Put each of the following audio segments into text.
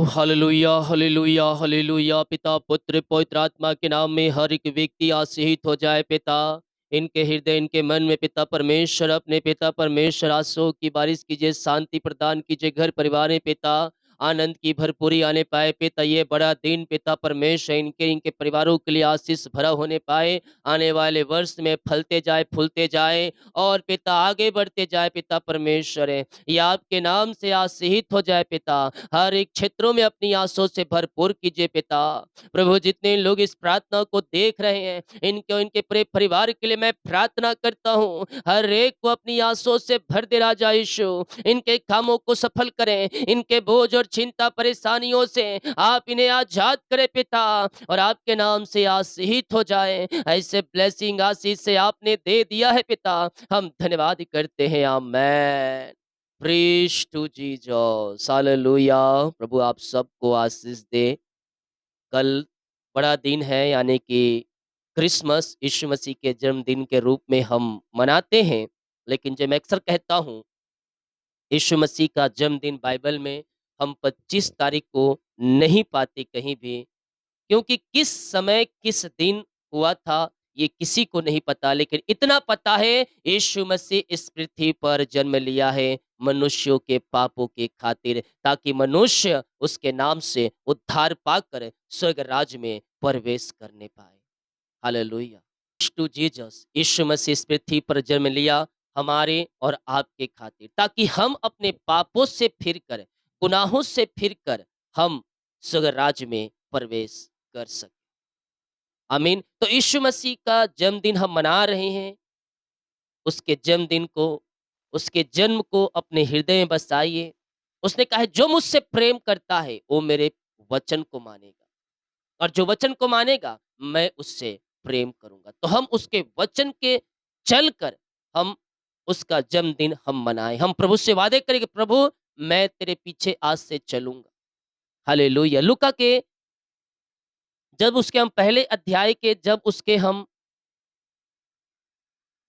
Hallelujah hallelujah hallelujah. पिता पुत्र पवित्र आत्मा के नाम में हर एक व्यक्ति आशीषित हो जाए पिता। इनके हृदय इनके मन में पिता परमेश्वर अपने पिता परमेश्वर आंसुओं की बारिश कीजिए, शांति प्रदान कीजिए, घर परिवार में पिता आनंद की भरपूरी आने पाए पिता। ये बड़ा दिन पिता परमेश्वर इनके इनके परिवारों के लिए आशीष भरा होने पाए। आने वाले वर्ष में फलते जाए फूलते जाए और पिता आगे बढ़ते जाए पिता परमेश्वर है। ये आपके नाम से आशीषित हो जाए पिता। हर एक क्षेत्रों में अपनी आँसों से भरपूर कीजिए पिता। प्रभु जितने लोग इस प्रार्थना को देख रहे हैं, इनके इनके पूरे परिवार के लिए मैं प्रार्थना करता हूँ। हर एक को अपनी आँसों से भर दे राजा यीशु। इनके कामों को सफल करें, इनके बोझ और चिंता परेशानियों से आप इन्हें आजाद करें पिता और आपके नाम से आशीषित हो जाए। ऐसे ब्लेसिंग आशीष से आपने दे दिया है पिता, हम धन्यवाद करते हैं। Amen. Praise to Jesus hallelujah. प्रभु आप सबको आशीष दे। कल बड़ा दिन है, यानी कि क्रिसमस यीशु मसीह के जन्मदिन के रूप में हम मनाते हैं। लेकिन जो मैं अक्सर कहता हूँ, यीशु मसीह का जन्मदिन बाइबल में हम 25 तारीख को नहीं पाते कहीं भी, क्योंकि किस समय किस दिन हुआ था ये किसी को नहीं पता। लेकिन इतना पता है, यीशु मसीह इस पृथ्वी पर जन्म लिया है मनुष्यों के पापों के खातिर, ताकि मनुष्य उसके नाम से उद्धार पाकर स्वर्ग राज में प्रवेश करने पाए। हालेलुया। टू जीसस यीशु मसीह इस पृथ्वी पर जन्म लिया हमारे और आपके खातिर, ताकि हम अपने पापों से फिरकर, गुनाहों से फिरकर हम स्वर्ग राज में प्रवेश कर सके। आमीन। तो यीशु मसीह का जन्मदिन हम मना रहे हैं। उसके जन्मदिन को, उसके जन्म को अपने हृदय में बसाइए। उसने कहा है, जो मुझसे प्रेम करता है वो मेरे वचन को मानेगा, और जो वचन को मानेगा मैं उससे प्रेम करूंगा। तो हम उसके वचन के चलकर हम उसका जन्मदिन हम मनाएं। हम प्रभु से वादे करेंगे, प्रभु मैं तेरे पीछे आज से चलूंगा। हालेलुया। लूका के जब उसके हम पहले अध्याय के जब उसके हम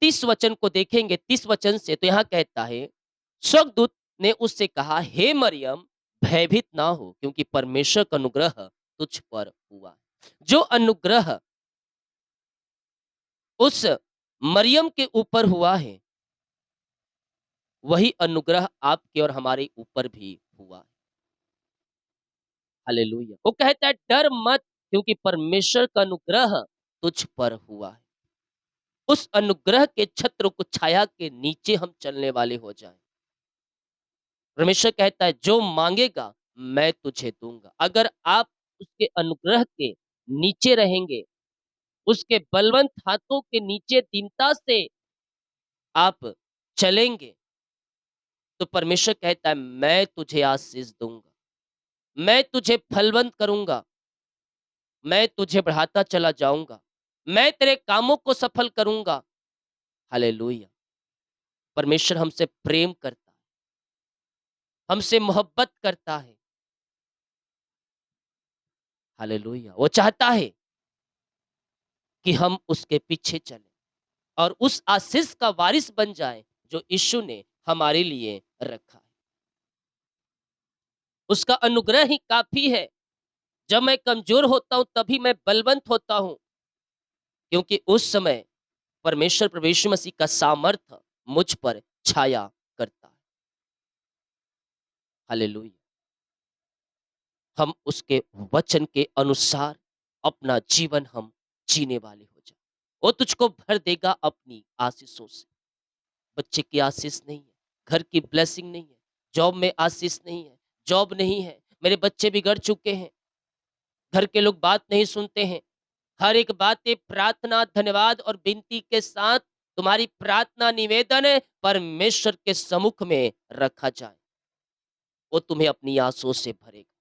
30 वचन को देखेंगे, 30 वचन से, तो यहाँ कहता है, स्वर्गदूत ने उससे कहा, हे मरियम भयभीत ना हो, क्योंकि परमेश्वर का अनुग्रह तुझ पर हुआ। जो अनुग्रह उस मरियम के ऊपर हुआ है, वही अनुग्रह आपके और हमारे ऊपर भी हुआ है। हालेलुया। वो कहता है, डर मत, क्योंकि परमेश्वर का अनुग्रह तुझ पर हुआ है। उस अनुग्रह के छत्र को छाया के नीचे हम चलने वाले हो जाएं। परमेश्वर कहता है, जो मांगेगा मैं तुझे दूंगा। अगर आप उसके अनुग्रह के नीचे रहेंगे, उसके बलवंत हाथों के नीचे दीनता से आप चलेंगे, तो परमेश्वर कहता है, मैं तुझे आशीष दूंगा, मैं तुझे फलवंत करूंगा, मैं तुझे बढ़ाता चला जाऊंगा, मैं तेरे कामों को सफल करूंगा। हालेलुया। परमेश्वर हमसे प्रेम करता है, हमसे मोहब्बत करता है। हालेलुया। वो चाहता है कि हम उसके पीछे चलें और उस आशीष का वारिस बन जाएं जो यीशु ने हमारे लिए रखा है। उसका अनुग्रह ही काफी है। जब मैं कमजोर होता हूं तभी मैं बलवंत होता हूं, क्योंकि उस समय परमेश्वर प्रभु यीशु मसीह का सामर्थ्य मुझ पर छाया करता है। हालेलुया। हम उसके वचन के अनुसार अपना जीवन हम जीने वाले हो जाए। वो तुझको भर देगा अपनी आशीषों से। बच्चे की आशीष नहीं है, घर की ब्लेसिंग नहीं है, जॉब में आशीष नहीं है, जॉब नहीं है, मेरे बच्चे बिगड़ चुके हैं, घर के लोग बात नहीं सुनते हैं। हर एक बातें प्रार्थना, धन्यवाद और विनती के साथ तुम्हारी प्रार्थना निवेदन है, परमेश्वर के सम्मुख में रखा जाए। वो तुम्हें अपनी आंसुओं से भरेगा।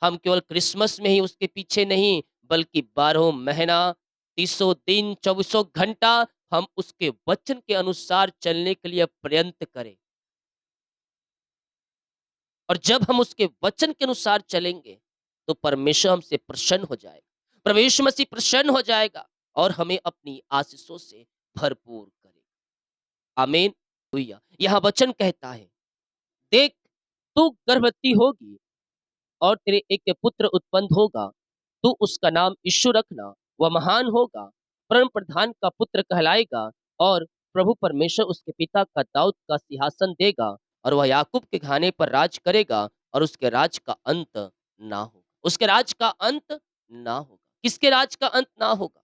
हम केवल क्रिसमस में ही उसके पीछे नहीं, बल्कि 12 महीना, 30 दिन, 24 घंटा हम उसके वचन के अनुसार चलने के लिए प्रयत्न करें। और जब हम उसके वचन के अनुसार चलेंगे, तो परमेश्वर हमसे प्रसन्न हो जाएगा। प्रभु यीशु मसीह प्रसन्न हो जाएगा और हमें अपनी आशीषों से भरपूर करेगा। आमीन। हुआ यहाँ वचन कहता है, देख तू गर्भवती होगी और तेरे एक पुत्र उत्पन्न होगा, तू उसका नाम यीशु रखना, वह महान होगा, परम प्रधान का पुत्र कहलाएगा और प्रभु परमेश्वर उसके पिता का दाऊद का सिंहासन देगा और वह याकूब के घराने पर राज करेगा और उसके राज का अंत ना होगा। उसके राज का अंत ना होगा। किसके राज का अंत ना होगा?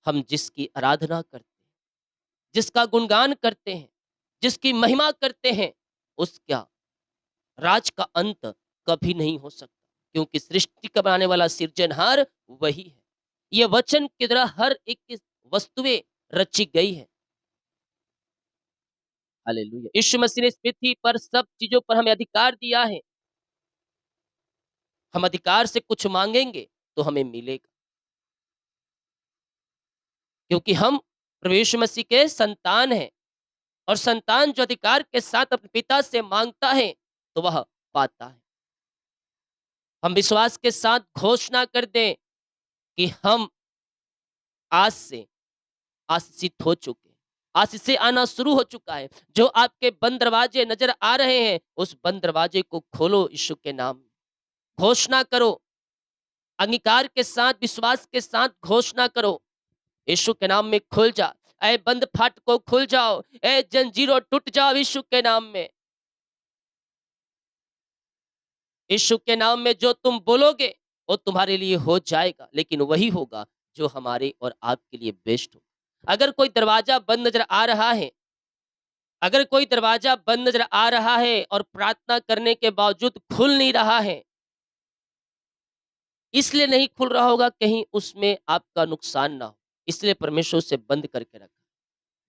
हम जिसकी आराधना करते हैं, जिसका गुणगान करते हैं, जिसकी महिमा करते हैं, उसका राज का अंत कभी नहीं हो सकता, क्योंकि सृष्टि का बनाने वाला सिरजनहार वही है। ये वचन की तरह हर एक वस्तुएं रची गई है। हालेलुया। यीशु मसीह ने इस पृथ्वी पर सब चीजों पर हमें अधिकार दिया है। हम अधिकार से कुछ मांगेंगे तो हमें मिलेगा, क्योंकि हम प्रभु यीशु मसीह के संतान हैं और संतान जो अधिकार के साथ अपने पिता से मांगता है तो वह पाता है। हम विश्वास के साथ घोषणा कर दें कि हम आज से आशीषित हो चुके हैं। आशीष से आना शुरू हो चुका है। जो आपके बंद दरवाजे नजर आ रहे हैं, उस बंद दरवाजे को खोलो यीशु के नाम में। घोषणा करो, अंगीकार के साथ, विश्वास के साथ घोषणा करो, यीशु के नाम में खुल जा। ऐ बंद फाटकों खुल जाओ, ऐ जंजीरों टूट जाओ यीशु के नाम में। यीशु के नाम में जो तुम बोलोगे, वो तुम्हारे लिए हो जाएगा, लेकिन वही होगा जो हमारे और आपके लिए बेस्ट हो। अगर कोई दरवाजा बंद नजर आ रहा है, अगर कोई दरवाजा बंद नजर आ रहा है और प्रार्थना करने के बावजूद खुल नहीं रहा है, इसलिए नहीं खुल रहा होगा कहीं उसमें आपका नुकसान ना हो, इसलिए परमेश्वर उसे बंद करके रखा।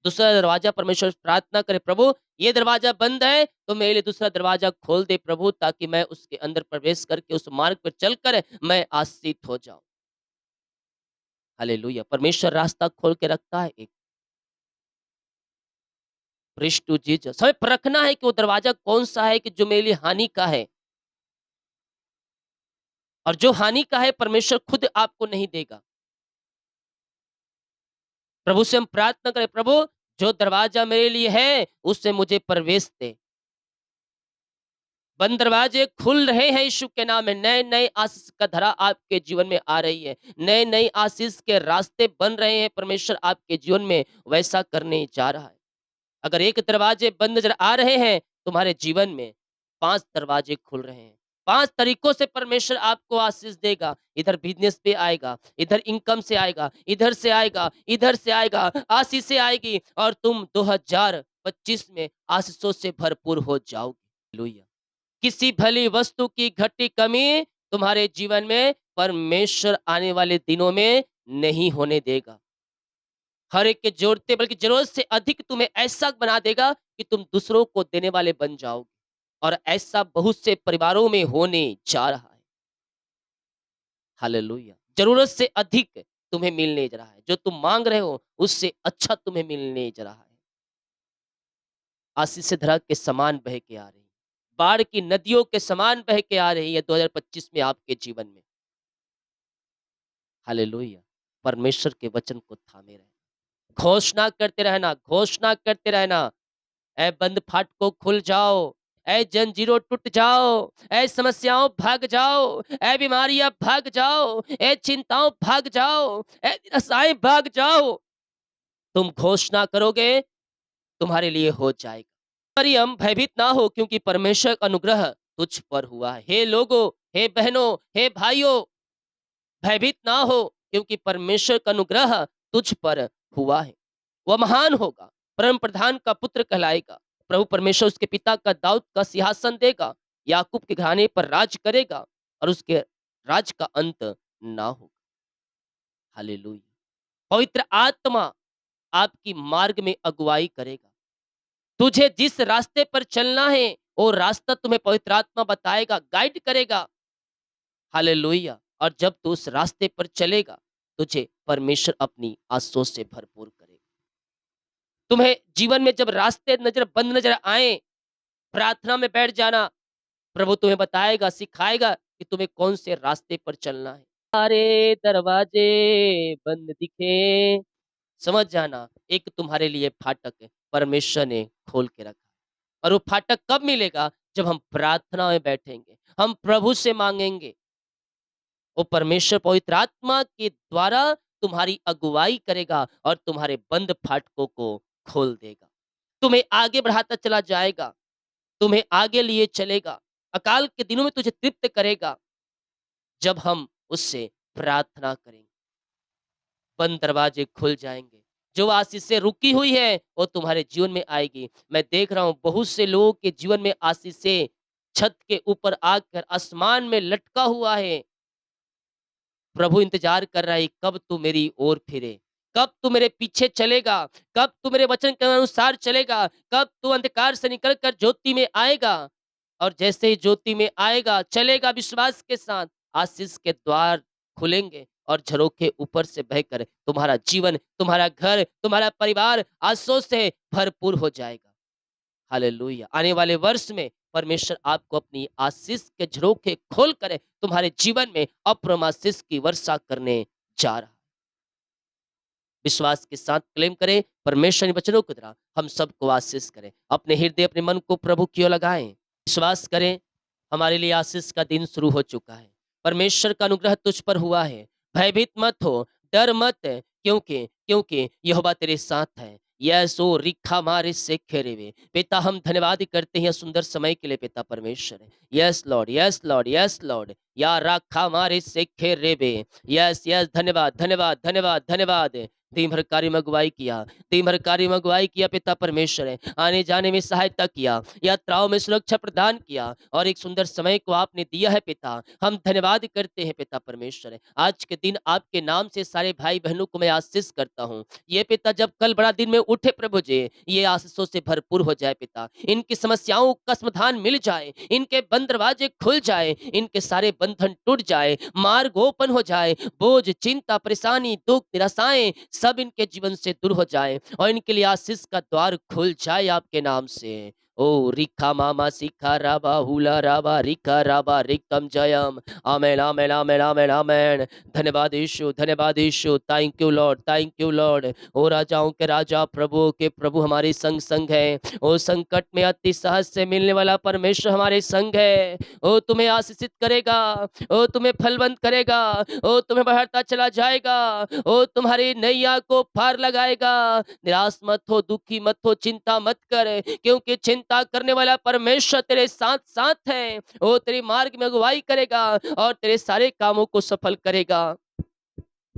दूसरा दरवाजा परमेश्वर से प्रार्थना करे, प्रभु ये दरवाजा बंद है तो मेरे लिए दूसरा दरवाजा खोल दे प्रभु, ताकि मैं उसके अंदर प्रवेश करके उस मार्ग पर चलकर मैं आशीषित हो जाऊं। हालेलुया। परमेश्वर रास्ता खोल के रखता है। एक प्रेज टू जीसस। हमें परखना है कि वो दरवाजा कौन सा है कि जो मेरे लिए हानि का है, और जो हानि का है परमेश्वर खुद आपको नहीं देगा। प्रभु से हम प्रार्थना करें, प्रभु जो दरवाजा मेरे लिए है उससे मुझे प्रवेश दे। बंद दरवाजे खुल रहे हैं यीशु के नाम में। नए नए आशीष का धारा आपके जीवन में आ रही है। नए नए आशीष के रास्ते बन रहे हैं। परमेश्वर आपके जीवन में वैसा करने जा रहा है। अगर एक दरवाजे बंद नजर आ रहे हैं, तुम्हारे जीवन में 5 दरवाजे खुल रहे हैं। 5 तरीकों से परमेश्वर आपको आशीष देगा। इधर बिज़नेस पे आएगा, इधर इनकम से आएगा, इधर से आएगा, इधर से आएगा, आशीष से आएगी और तुम 2025 में आशीषों से भरपूर हो जाओगे। हालेलुया। किसी भली वस्तु की घटी कमी तुम्हारे जीवन में परमेश्वर आने वाले दिनों में नहीं होने देगा। हर एक के जोड़ते बल्कि जरूरत से अधिक तुम्हें ऐसा बना देगा कि तुम दूसरों को देने वाले बन जाओगे, और ऐसा बहुत से परिवारों में होने जा रहा है। हालेलुया। जरूरत से अधिक तुम्हें मिलने जा रहा है। जो तुम मांग रहे हो उससे अच्छा तुम्हें मिलने जा रहा है। आशीष धरा के समान बह के आ रही है। बाढ़ की नदियों के समान बह के आ रही है 2025 में आपके जीवन में। हालेलुया। परमेश्वर के वचन को थामे रहना, घोषणा करते रहना, घोषणा करते रहना। ऐ बंद फाटकों खुल जाओ, ऐ जंजीरों टूट जाओ, ऐ समस्याओं भाग जाओ, ऐ बीमारियां भाग जाओ, ऐ चिंताओं भाग जाओ, ऐ निराशाएं भाग जाओ। तुम घोषणा करोगे, तुम्हारे लिए हो जाएगा। मरियम भयभीत ना हो, क्योंकि परमेश्वर का अनुग्रह तुझ पर हुआ है। हे लोगों, हे बहनों, हे भाइयों, भयभीत ना हो, क्योंकि परमेश्वर का अनुग्रह तुझ पर हुआ है। वह महान होगा, परम प्रधान का पुत्र कहलाएगा। प्रभु परमेश्वर उसके पिता का दाऊद का सिंहासन देगा, याकूब के घराने पर राज करेगा और उसके राज का अंत ना होगा। हालेलुया। पवित्र आत्मा आपकी मार्ग में अगुवाई करेगा। तुझे जिस रास्ते पर चलना है वो रास्ता तुम्हें पवित्र आत्मा बताएगा, गाइड करेगा। हालेलुया। और जब तू उस रास्ते पर चलेगा, तुझे परमेश्वर अपनी आशीषों से भरपूर करेगा। तुम्हें जीवन में जब रास्ते बंद नजर आए, प्रार्थना में बैठ जाना। प्रभु तुम्हें बताएगा, सिखाएगा कि तुम्हें कौन से रास्ते पर चलना है। सारे दरवाजे बंद दिखे, समझ जाना एक तुम्हारे लिए फाटक है, परमेश्वर ने खोल के रखा। और वो फाटक कब मिलेगा? जब हम प्रार्थना में बैठेंगे, हम प्रभु से माँगेंगे। वो परमेश्वर पवित्र आत्मा के द्वारा तुम्हारी अगुवाई करेगा और तुम्हारे बंद फाटकों को खोल देगा। तुम्हें आगे बढ़ाता चला जाएगा, तुम्हें आगे लिए चलेगा। अकाल के दिनों में तुझे तृप्त करेगा जब हम उससे प्रार्थना करेंगे। बंद दरवाजे खुल जाएँगे। जो आशीषें रुकी हुई है, वो तुम्हारे जीवन में आएगी। मैं देख रहा हूँ बहुत से लोगों के जीवन में आशीषें छत के ऊपर आकर आसमान में लटका हुआ है। प्रभु इंतजार कर रहा है, कब तू मेरी ओर फिरे? कब तू मेरे पीछे चलेगा? कब तू मेरे वचन के अनुसार चलेगा? कब तू अंधकार से निकल कर ज्योति में आएगा? और जैसे ही ज्योति में आएगा, चलेगा विश्वास के साथ, आशीष के द्वार खुलेंगे और झरोखे ऊपर से बहकर तुम्हारा जीवन, तुम्हारा घर, तुम्हारा परिवार आशीषों से भरपूर हो जाएगा। हालेलुया! आने वाले वर्ष में परमेश्वर आपको अपनी आशीष के झरोखे खोल कर तुम्हारे जीवन में अप्रम आशीष की वर्षा करने जा रहा है। विश्वास के साथ क्लेम करें, परमेश्वर के वचनों की तरह हम सबको आशीष करें। अपने हृदय, अपने मन को प्रभु की ओर लगाएं। विश्वास करें, हमारे लिए आशीष का दिन शुरू हो चुका है। परमेश्वर का अनुग्रह तुझ पर हुआ है। भयभीत मत हो, डर मत, क्योंकि क्योंकि यहोवा तेरे साथ है। यस ओ रिखा मारे से खेरे वे। पिता, हम धन्यवाद करते हैं सुंदर समय के लिए पिता परमेश्वर। Yes Lord, yes Lord, yes Lord. या राखा मारे से खेरे वे। यस यस, धन्यवाद धन्यवाद धन्यवाद धन्यवाद। दिन भर कार्य में अगुवाई किया, दिन भर कार्य में अगुवाई किया पिता परमेश्वर है। आने जाने में सहायता किया, यात्राओं में सुरक्षा प्रदान किया और एक सुंदर समय को आपने दिया है पिता। हम धन्यवाद करते हैं पिता परमेश्वर है। आज के दिन आपके नाम से सारे भाई बहनों को मैं आशीष करता हूँ। ये पिता जब कल बड़ा दिन में उठे प्रभु जी, ये आशीषों से भरपूर हो जाए पिता। इनकी समस्याओं का समाधान मिल जाए, इनके बंद दरवाजे खुल जाए, इनके सारे बंधन टूट जाए, मार्ग ओपन हो जाए, बोझ, चिंता, परेशानी, दुख, निराशाएं सब इनके जीवन से दूर हो जाए और इनके लिए आशीष का द्वार खुल जाए आपके नाम से। ओ रिखा मामा सिखा राबा हुला राबा रिखा राबा रिकम जयम। आमेन आमेन आमेन आमेन आमेन। धन्यवाद यीशु, धन्यवाद यीशु। Thank you Lord, thank you Lord. ओ राजाओं के राजा, प्रभु के प्रभु हमारे संग संग है। ओ संकट में अति सहज से मिलने वाला परमेश्वर हमारे संग है। ओ तुम्हें आशीषित करेगा, ओ तुम्हें फलवंत करेगा, ओ तुम्हें बढ़ाता चला जाएगा, ओ तुम्हारी नैया को पार लगाएगा। निराश मत हो, दुखी मत हो, चिंता मत कर, क्योंकि चिंता करने वाला परमेश्वर तेरे साथ साथ है। ओ तेरे मार्ग में अगुवाई करेगा और तेरे सारे कामों को सफल करेगा।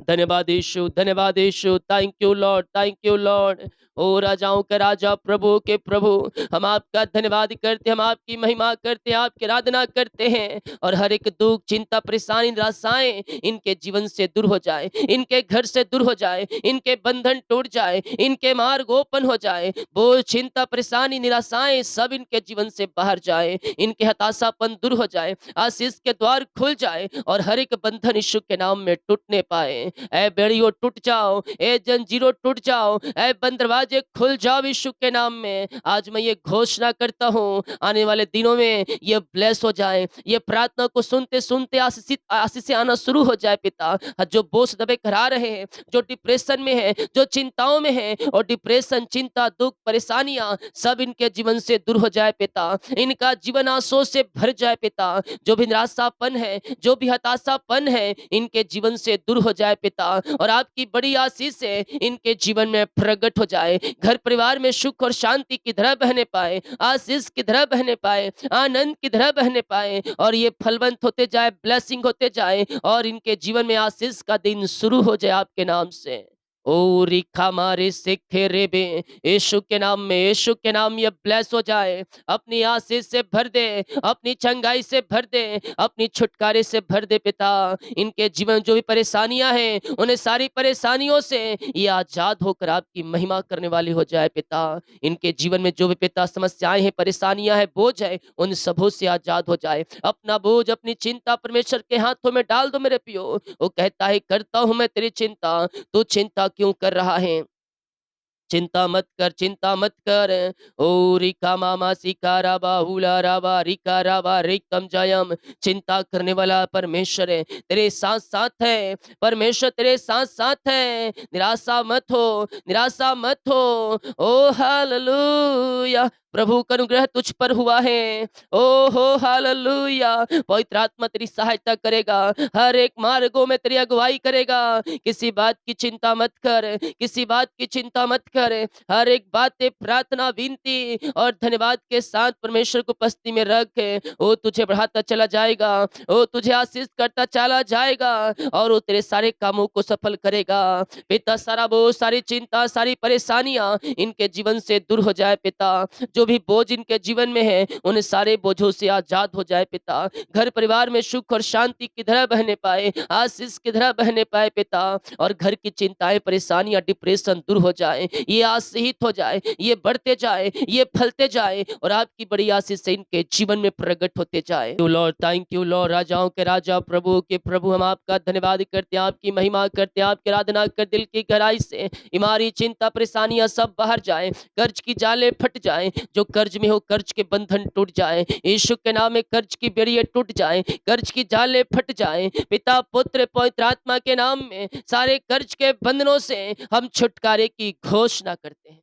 धन्यवाद यीशु, धन्यवाद यीशु। Thank you Lord, thank you Lord. ओ राजाओं के राजा, प्रभु के प्रभु, हम आपका धन्यवाद करते हैं, हम आपकी महिमा करते हैं, आपकी आराधना करते हैं और हर एक दुख, चिंता, परेशानी, निराशाएं इनके जीवन से दूर हो जाए, इनके घर से दूर हो जाए, इनके बंधन टूट जाए, इनके मार्ग ओपन हो जाए। बोझ, चिंता, परेशानी, निराशाएं सब इनके जीवन से बाहर जाए, इनके हताशापन दूर हो जाए, आशीष के द्वार खुल जाए और हर एक बंधन यीशु के नाम में टूटने पाए। ए बेड़ियों टूट जाओ, ए जंजीरों टूट जाओ, ए बंद दरवाजे खुल जाओ यीशु के नाम में। आज मैं ये घोषणा करता हूँ, आने वाले दिनों में ये ब्लेस हो जाए, ये प्रार्थना को सुनते सुनते आशीषें आना शुरू हो जाए पिता। जो बोझ दबे करा रहे हैं, जो डिप्रेशन में है, जो चिंताओं में है, और डिप्रेशन, चिंता, दुख, परेशानियां सब इनके जीवन से दूर हो जाए पिता। इनका जीवन आंसुओं से भर जाए पिता। जो भी निराशापन है, जो भी हताशापन है, इनके जीवन से दूर हो जाए पिता और आपकी बड़ी आशीष है इनके जीवन में प्रकट हो जाए। घर परिवार में सुख और शांति की धारा बहने पाए, आशीष की धारा बहने पाए, आनंद की धारा बहने पाए और ये फलवंत होते जाए, ब्लेसिंग होते जाए और इनके जीवन में आशीष का दिन शुरू हो जाए आपके नाम से। ओ रिखा मारे सिखे रेबे, यीशु के नाम में, यीशु के नाम ये ब्लेस हो जाए। अपनी आशीष से भर दे, अपनी चंगाई से भर दे, अपनी छुटकारे से भर दे पिता। इनके जीवन जो भी परेशानियां हैं, उन्हें सारी परेशानियों से ये आजाद होकर आपकी महिमा करने वाली हो जाए पिता। इनके जीवन में जो भी पिता समस्याएं हैं, परेशानियां हैं, बोझ है, उन सबों से आजाद हो जाए। अपना बोझ, अपनी चिंता परमेश्वर के हाथों में डाल दो मेरे पियो। वो कहता है, करता हूं मैं तेरी चिंता, तू चिंता क्यों कर रहा है? चिंता मत कर, चिंता मत कर। ओ रिका मामा सिका राबा हुला राबा रिका राबा रिकम जयम। चिंता करने वाला परमेश्वर है, तेरे साथ साथ है। परमेश्वर तेरे साथ साथ है। निराशा मत हो, निराशा मत हो। ओ हालेलुया। प्रभु का अनुग्रह तुझ पर हुआ है। ओ हो हालेलुया। पवित्र आत्मा तेरी सहायता करेगा, हर एक मार्गों में तेरी अगुवाई करेगा। किसी बात की चिंता मत कर, किसी बात की चिंता मत कर। हर एक बातें प्रार्थना, विनती और धन्यवाद के साथ परमेश्वर को उपस्थिति में रख। वो तुझे बढ़ाता चला जाएगा, वो तुझे आशीष करता चला जाएगा और वो तेरे सारे कामों को सफल करेगा। पिता, सारा बोझ, सारी चिंता, सारी परेशानियां इनके जीवन से दूर हो जाए पिता। जो भी बोझ इनके जीवन में है, उन सारे बोझों से आजाद हो जाए पिता। घर परिवार में सुख और शांति की धारा बहने पाए, आशीष की धारा बहने पाए पिता। और घर की चिंताएं, परेशानियां, डिप्रेशन दूर हो जाए, ये आशीषित हो जाए, ये बढ़ते जाए, ये फलते जाए और आपकी बड़ी आशीष से इनके जीवन में प्रकट होते जाए। Lord, thank you Lord. राजाओं के राजा, प्रभु के प्रभु, हम आपका धन्यवाद करते हैं, आपकी महिमा करते हैं, आपकी आराधना कर दिल की गहराई से। हमारी चिंता, परेशानियां सब बाहर जाए, कर्ज की जाले फट जाए, जो कर्ज में हो कर्ज के बंधन टूट जाए, यीशु के नाम में कर्ज की बेड़ियां टूट जाए, कर्ज की जाले फट जाए। पिता, पुत्र, पवित्र आत्मा के नाम में सारे कर्ज के बंधनों से हम छुटकारे की घोषणा करते हैं।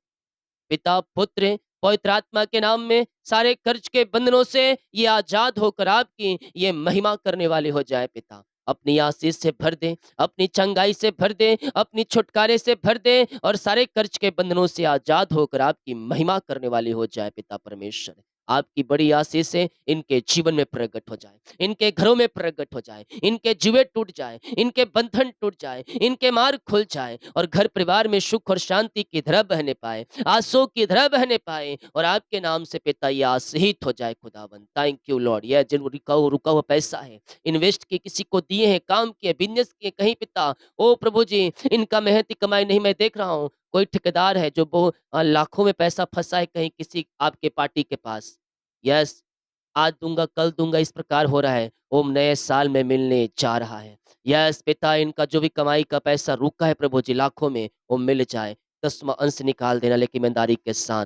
पिता, पुत्र, पवित्र आत्मा के नाम में सारे कर्ज के बंधनों से ये आजाद होकर आपकी ये महिमा करने वाले हो जाए पिता। अपनी आशीष से भर दे, अपनी चंगाई से भर दे, अपनी छुटकारे से भर दे और सारे कर्ज के बंधनों से आजाद होकर आपकी महिमा करने वाले हो जाए पिता परमेश्वर। आपकी बड़ी आशीषें इनके जीवन में प्रकट हो जाए, इनके घरों में प्रकट हो जाए, इनके जुए टूट जाए, इनके बंधन टूट जाए, इनके मार्ग खुल जाए और घर परिवार में सुख और शांति की धारा बहने पाए, आंसू की धारा बहने पाए और आपके नाम से पिता ये आशीषित हो जाए खुदावन। Thank you Lord. यह जिन रुका हुआ पैसा है, इन्वेस्ट किए, किसी को दिए हैं, काम किए, बिजनेस किए कहीं पिता, ओ प्रभु जी, इनका मेहनती कमाई नहीं मैं देख रहा हूँ। कोई ठेकेदार है जो लाखों में पैसा फंसा है कहीं किसी आपके पार्टी के पास। यस, आज दूँगा, कल दूँगा, इस प्रकार हो रहा है। वो नए साल में मिलने जा रहा है। यस पिता, इनका जो भी कमाई का पैसा रुका है प्रभु जी लाखों में, वो मिल जाए। 10वाँ अंश निकाल देना लेकिन ईमानदारी के साथ।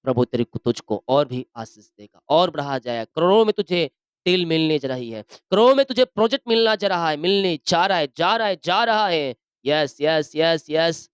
प्रभु तेरे को तुझको और भी आशीष देगा और बढ़ा जाएगा। करोड़ों में तुझे डील मिलने जा रही है। करोड़ों में तुझे प्रोजेक्ट मिलना जा रहा है, मिलने जा रहा है, जा रहा है, जा रहा है। Yes, yes, yes, yes.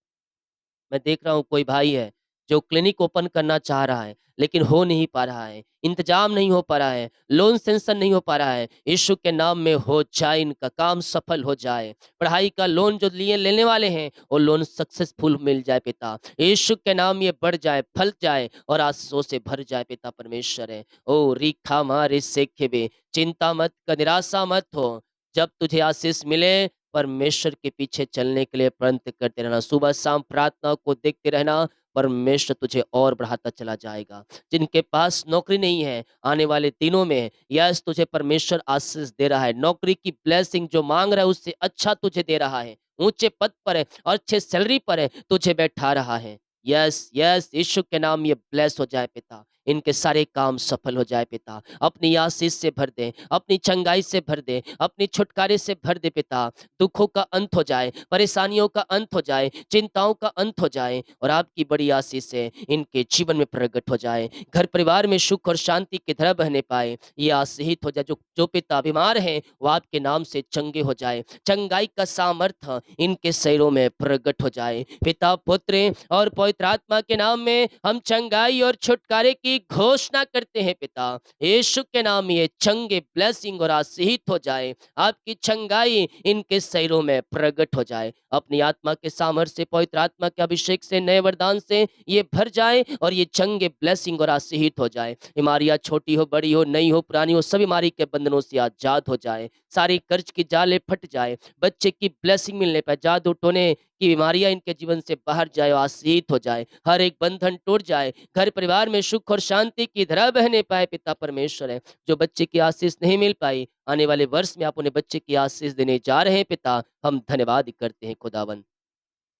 मैं देख रहा हूँ कोई भाई है जो क्लिनिक ओपन करना चाह रहा है लेकिन हो नहीं पा रहा है, इंतजाम नहीं हो पा रहा है, लोन सेंक्शन नहीं हो पा रहा है। यीशु के नाम में हो जाए, इनका काम सफल हो जाए। पढ़ाई का लोन जो लिए लेने वाले हैं वो लोन सक्सेसफुल मिल जाए पिता। यीशु के नाम ये बढ़ जाए, फल जाए और आशीषों से भर जाए पिता परमेश्वर है। ओ रीखा मारे सेखेबे, चिंता मत कर, निराशा मत हो। जब तुझे आशीष मिले, परमेश्वर के पीछे चलने के लिए प्रयत्न करते रहना, सुबह शाम प्रार्थना को देखते रहना, परमेश्वर तुझे और बढ़ाता चला जाएगा। जिनके पास नौकरी नहीं है, आने वाले दिनों में यस तुझे परमेश्वर आशीष दे रहा है। नौकरी की ब्लेसिंग जो मांग रहा है उससे अच्छा तुझे दे रहा है। ऊंचे पद पर है और अच्छे सैलरी पर है, तुझे बैठा रहा है। यस, यस, यीशु के नाम ये ब्लेस हो जाए पिता। इनके सारे काम सफल हो जाए पिता। अपनी आशीष से भर दे, अपनी चंगाई से भर दे, अपनी छुटकारे से भर दे पिता। दुखों का अंत हो जाए, परेशानियों का अंत हो जाए, चिंताओं का अंत हो जाए और आपकी बड़ी आशीष से इनके जीवन में प्रकट हो जाए। घर परिवार में सुख और शांति की धारा बहने पाए, ये आशीषित हो जाए। जो जो पिता बीमार हैं वो आपके नाम से चंगे हो जाए। चंगाई का सामर्थ्य इनके शरीरों में प्रकट हो जाए। पिता, पुत्र और पवित्र आत्मा के नाम में हम चंगाई और छुटकारे की घोषणा करते हैं पिता। यीशु के नाम में ये चंगे ब्लेसिंग और आशीषित हो जाए। आपकी चंगाई इनके शरीरों में प्रकट हो जाए। अपनी आत्मा के सामर्थ्य से, पवित्र आत्मा के अभिषेक से, नए वरदान से ये भर जाए और ये चंगे ब्लेसिंग और आशीषित हो जाए। बीमारियां छोटी हो, बड़ी हो, नई हो, पुरानी हो, सभी बीमारी के बंधनों से आजाद हो जाए। सारी कर्ज की जाले फट जाए। बच्चे की ब्लेसिंग मिलने पर, जादू टोने की बीमारियां इनके जीवन से बाहर जाए, आशीषित हो जाए। हर एक बंधन टूट जाए। घर परिवार में सुख और शांति की धारा बहने पाए पिता परमेश्वर है। जो बच्चे की आशीष नहीं मिल पाई, आने वाले वर्ष में आप उन्हें बच्चे की आशीष देने जा रहे हैं पिता। हम धन्यवाद करते हैं खुदावन।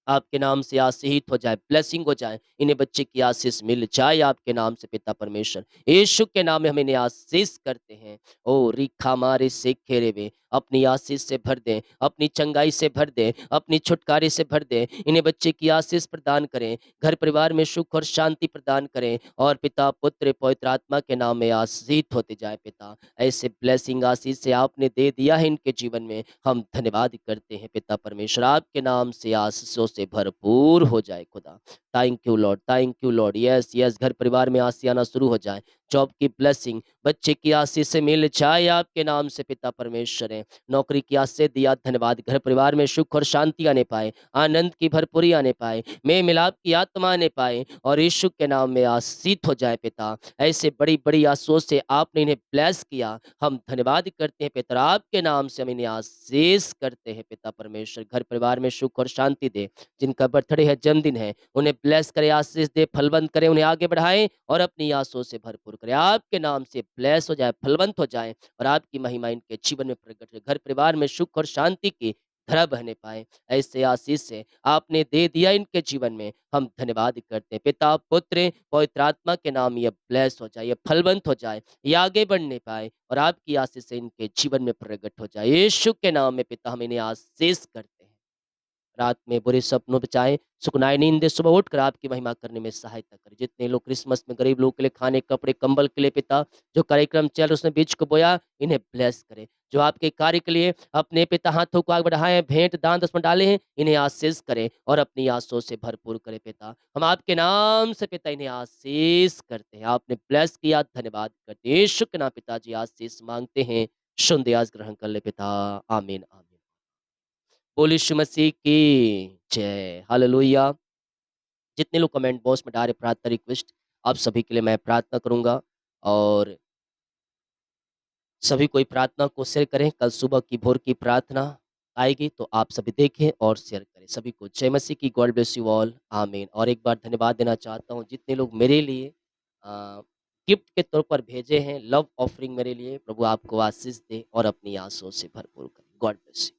आपके नाम से आशीषित हो जाए, ब्लेसिंग हो जाए, इन्हें बच्चे की आशीष मिल जाए आपके नाम से पिता परमेश्वर। यीशु के नाम में हम इन्हें आशीष करते हैं। ओ रिखा मारे से खेरे वे, अपनी आशीष से भर दे, अपनी चंगाई से भर दे, अपनी छुटकारे से भर दे। इन्हें बच्चे की आशीष प्रदान करें, घर परिवार में सुख और शांति प्रदान करें और पिता, पुत्र, पवित्र आत्मा के नाम में आशीषित होते जाए पिता। ऐसे ब्लेसिंग आशीष से आपने दे दिया है इनके जीवन में, हम धन्यवाद करते हैं पिता परमेश्वर। आपके नाम से आशीषों से भरपूर हो जाए खुदा। Thank you Lord. Yes, yes, घर परिवार में आसीं आना शुरू हो जाए। जॉब की ब्लेसिंग, बच्चे की आशीष से मिल जाए आपके नाम से पिता परमेश्वर है। नौकरी की आशीष दिया, धन्यवाद। घर परिवार में सुख और शांति आने पाए, आनंद की भरपूरी आने पाए, मेल मिलाप की आत्मा आने पाए और यीशु के नाम में आशीष हो जाए पिता। ऐसे बड़ी-बड़ी आशीषों से आपने इन्हें ब्लेस किया। हम धन्यवाद करते हैं पिता, आपके नाम से हम इन्हें आशीष करते हैं पिता परमेश्वर। घर परिवार में सुख और शांति दे। जिनका बर्थडे है, जन्मदिन है, उन्हें ब्लेस करे, आशीष दे, फलवंत करे, उन्हें आगे बढ़ाए और अपनी आशीषों से भरपूर करे। आपके नाम से ब्लेस हो जाए, फलवंत हो जाए और आपकी महिमा इनके जीवन में प्रकट हो। घर परिवार में सुख और शांति की धारा बहने पाए। ऐसे आशीष से आपने दे दिया इनके जीवन में, हम धन्यवाद करते हैं। पिता, पुत्र, पवित्र आत्मा के नाम ये ब्लेस हो जाए, ये फलवंत हो जाए, ये आगे बढ़ने पाए और आपकी आशीष से इनके जीवन में प्रकट हो जाए। यीशु के नाम में पिता हम इन्हें आशीष करते हैं। रात में बुरे सपनों बचाएं, सुखनाई नींद दे, सुबह उठकर आपकी महिमा करने में सहायता करें। जितने लोग क्रिसमस में गरीब लोगों के लिए खाने, कपड़े, कंबल के लिए पिता जो कार्यक्रम चल रहा है उसने बीज को बोया, इन्हें ब्लेस करें। जो आपके कार्य के लिए अपने पिता हाथों को आगे बढ़ाएं, भेंट दान दसमन डाले हैं, इन्हें आशीष करें और अपनी आशीषों से भरपूर करें पिता। हम आपके नाम से पिता इन्हें आशीष करते हैं। आपने ब्लेस किया, धन्यवाद करते हैं। यीशु के नाम पिताजी आशीष मांगते हैं, सुन दे, आज ग्रहण कर ले पिता। आमीन, आमीन। बोले यीशु मसीह की जय। हालेलुया। जितने लोग कमेंट बॉक्स में डाले प्रार्थना रिक्वेस्ट, आप सभी के लिए मैं प्रार्थना करूंगा और सभी कोई प्रार्थना को शेयर करें। कल सुबह की भोर की प्रार्थना आएगी तो आप सभी देखें और शेयर करें। सभी को जय मसीह की। God bless you all. आमीन। और एक बार धन्यवाद देना चाहता हूँ जितने लोग मेरे लिए गिफ्ट के तौर पर भेजे हैं, लव ऑफरिंग मेरे लिए। प्रभु आपको आशीष दे और अपनी आंसुओं से भरपूर करे। God bless you.